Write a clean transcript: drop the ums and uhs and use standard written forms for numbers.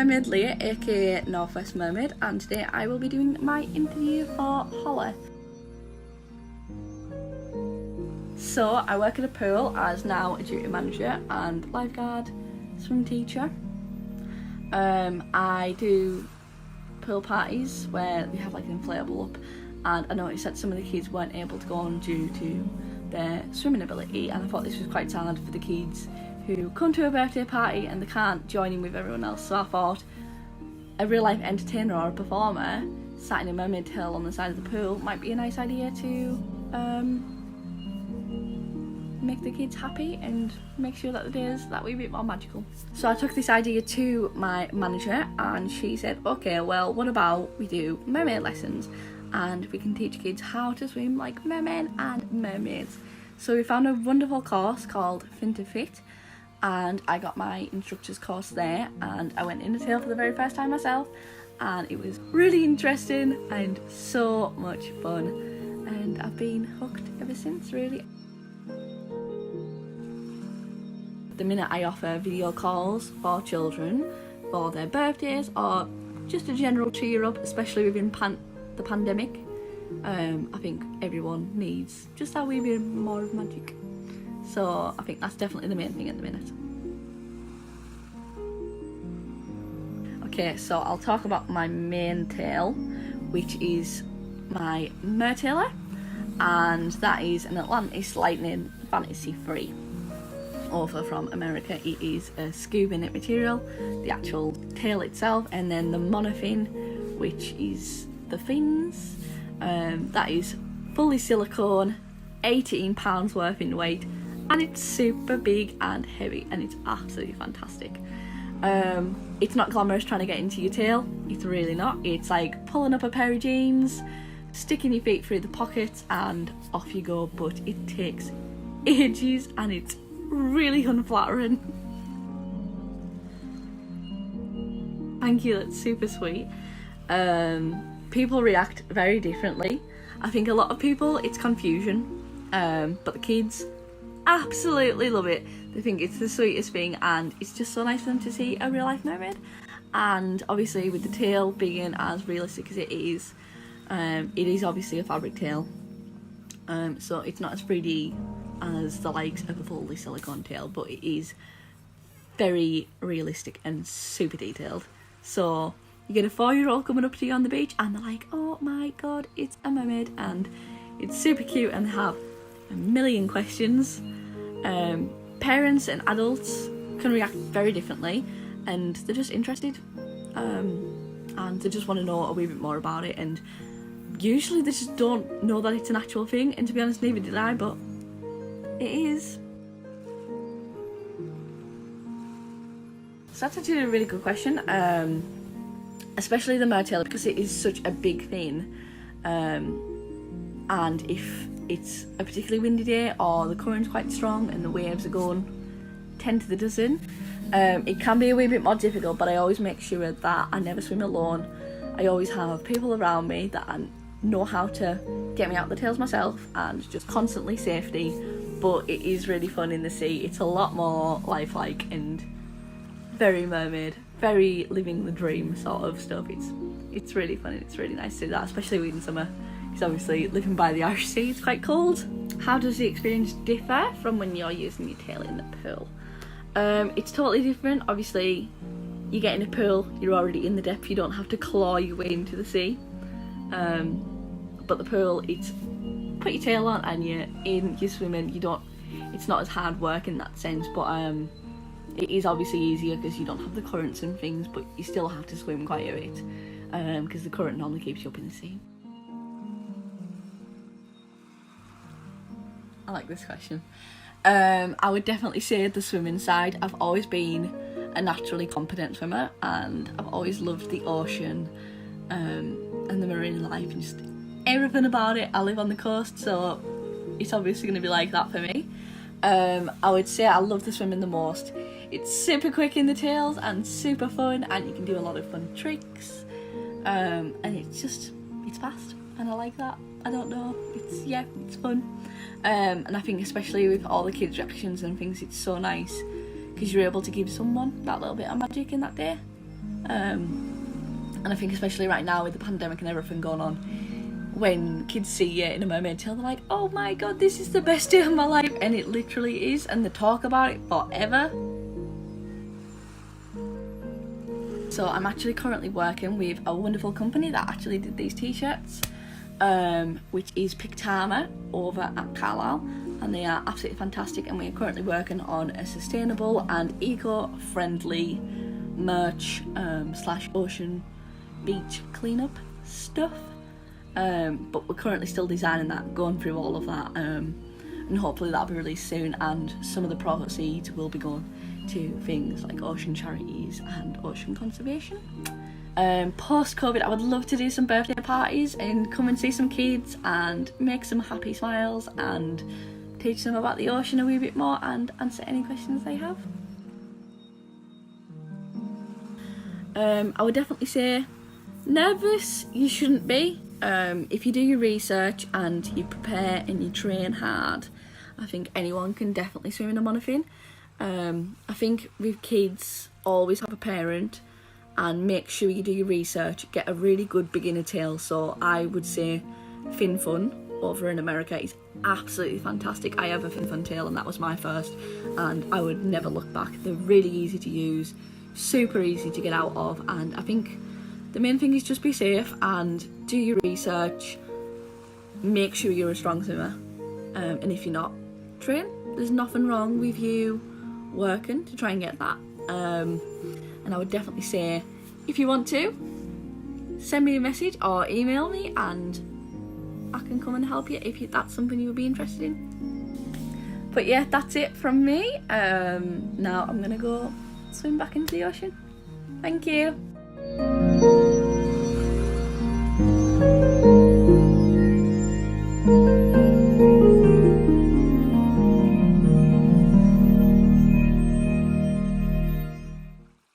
Mermaid Leah, aka Northwest Mermaid, and today I will be doing my interview for HOLLR. So I work at a pool as now a duty manager and lifeguard, swim teacher. I do pool parties where we have like an inflatable up, and I noticed that some of the kids weren't able to go on due to their swimming ability, and I thought this was quite sad for the kids who come to a birthday party and they can't join in with everyone else. So I thought a real life entertainer or a performer sat in a mermaid tail on the side of the pool might be a nice idea to make the kids happy and make sure that the day is that wee bit more magical. So I took this idea to my manager and she said, okay, well, what about we do mermaid lessons and we can teach kids how to swim like mermen and mermaids. So we found a wonderful course called Fin to Fit, and I got my instructor's course there, and I went in the tail for the very first time myself, and it was really interesting and so much fun, and I've been hooked ever since, really. At the minute I offer video calls for children for their birthdays or just a general cheer up, especially within the pandemic. I think everyone needs just a wee bit more of magic. So I think that's definitely the main thing at the minute. Okay, so I'll talk about my main tail, which is my Mertailer, and that is an Atlantis Lightning Fantasy Free. Over from America. It is a scuba knit material, the actual tail itself, and then the monofin, which is the fins. That is fully silicone, 18 pounds worth in weight, and it's super big and heavy, and it's absolutely fantastic. It's not glamorous trying to get into your tail, it's really not. It's like pulling up a pair of jeans, sticking your feet through the pockets and off you go, but it takes ages and it's really unflattering. Thank you, that's super sweet. People react very differently. I think a lot of people, it's confusion, but the kids absolutely love it. They think it's the sweetest thing, and it's just so nice for them to see a real life mermaid. And obviously with the tail being as realistic as it is obviously a fabric tail, so it's not as 3D as the likes of a fully silicone tail, but it is very realistic and super detailed. So you get a 4-year-old coming up to you on the beach and they're like, oh my god, it's a mermaid, and it's super cute, and they have a million questions. Parents and adults can react very differently, and they're just interested, and they just want to know a wee bit more about it, and usually they just don't know that it's an actual thing, and to be honest, neither did I, but it is. So that's actually a really good question, especially the Mertailer, because it is such a big thing, and if it's a particularly windy day or the current's quite strong and the waves are going 10 to the dozen, it can be a wee bit more difficult, but I always make sure that I never swim alone. I always have people around me that know how to get me out the tails myself, and just constantly safety. But it is really fun in the sea. It's a lot more lifelike and very mermaid, very living the dream sort of stuff. It's really fun and it's really nice to do that, especially in summer, because obviously living by the Irish Sea, it's quite cold. How does the experience differ from when you're using your tail in the pool? It's totally different. Obviously, you get in a pool, you're already in the depth, you don't have to claw your way into the sea. But the pool, it's put your tail on and you're in, you're swimming. It's not as hard work in that sense, but it is obviously easier because you don't have the currents and things, but you still have to swim quite a bit, because the current normally keeps you up in the sea. I like this question. I would definitely say the swimming side. I've always been a naturally competent swimmer, and I've always loved the ocean and the marine life and just everything about it. I live on the coast, so it's obviously going to be like that for me. I would say I love the swimming the most. It's super quick in the tails and super fun, and you can do a lot of fun tricks, and it's fast, and I like that. I don't know, it's fun, and I think especially with all the kids' reactions and things, it's so nice because you're able to give someone that little bit of magic in that day. And I think especially right now with the pandemic and everything going on, when kids see you in a mermaid tail, they're like, oh my god, this is the best day of my life, and it literally is, and they talk about it forever. So I'm actually currently working with a wonderful company that actually did these t-shirts, which is Pictama over at Carlisle, and they are absolutely fantastic, and we are currently working on a sustainable and eco-friendly merch slash ocean beach cleanup stuff, but we're currently still designing that, going through all of that, and hopefully that'll be released soon, and some of the proceeds will be going to things like ocean charities and ocean conservation. Post COVID, I would love to do some birthday parties and come and see some kids and make some happy smiles and teach them about the ocean a wee bit more and answer any questions they have. I would definitely say nervous you shouldn't be. If you do your research and you prepare and you train hard, I think anyone can definitely swim in a monofin. I think with kids, always have a parent and make sure you do your research, get a really good beginner tail. So I would say Fin Fun over in America is absolutely fantastic. I have a Fin Fun tail and that was my first, and I would never look back. They're really easy to use, super easy to get out of, and I think the main thing is just be safe and do your research, make sure you're a strong swimmer, and if you're not, train. There's nothing wrong with you working to try and get that, and I would definitely say if you want to, send me a message or email me and I can come and help you if that's something you would be interested in. But yeah, that's it from me. Now I'm gonna go swim back into the ocean. Thank you.